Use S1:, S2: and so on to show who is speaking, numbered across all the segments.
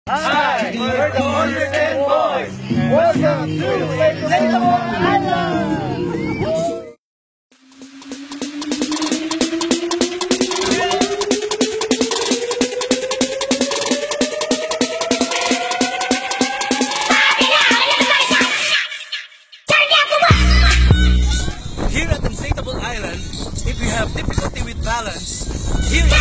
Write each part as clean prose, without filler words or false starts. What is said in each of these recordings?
S1: Hi, we're the Wonder 10 Boys. Welcome to Inflatable Island.
S2: Here at Inflatable Island, if you have difficulty with balance, here is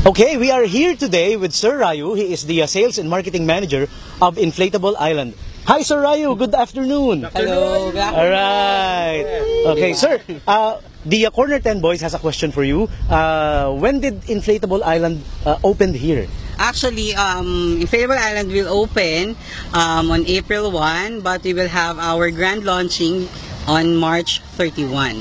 S3: Okay, we are here today with Sir Ryu. He is the Sales and Marketing Manager of Inflatable Island. Hi, Sir Ryu. Good afternoon.
S4: Hello.
S3: All right. Okay, sir. The Corner 10 Boys has a question for you. When did Inflatable Island open here?
S4: Actually, Inflatable Island will open on April 1, but we will have our grand launching on March 31.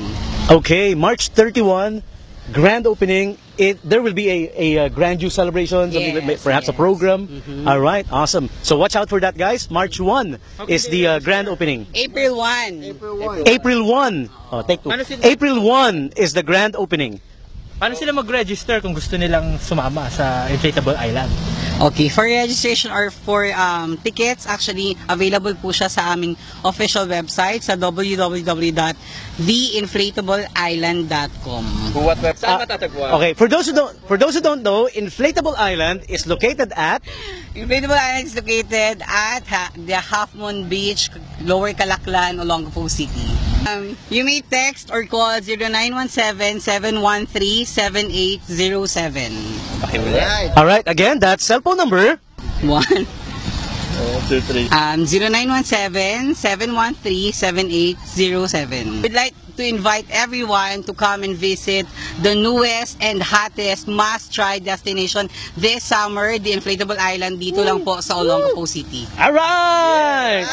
S3: Okay, March 31, grand opening. There will be a grand juice celebration, perhaps a program. All right, awesome. So watch out for that, guys. March 1 is the grand opening.
S4: April 1.
S3: April 1. Oh, take two. April 1 is the grand opening.
S5: Paano sila mag-register kung gusto nilang sumama sa Inflatable Island?
S4: Okay, for registration or for tickets, actually available po siya sa aming official website sa www.theinflatableisland.com.
S1: What website? Saan matatagpuan?
S3: Okay, for those who don't know, Inflatable Island is located at
S4: Inflatable Island is located at the Half Moon Beach, Lower Calaklan, Olongapo City. You may text or call 0917-713-7807.
S3: All right, again, that's cell phone number
S4: 0917-713-7807. We'd like to invite everyone to come and visit the newest and hottest must-try destination this summer, the Inflatable Island, dito lang po sa Olongapo City.
S3: all right.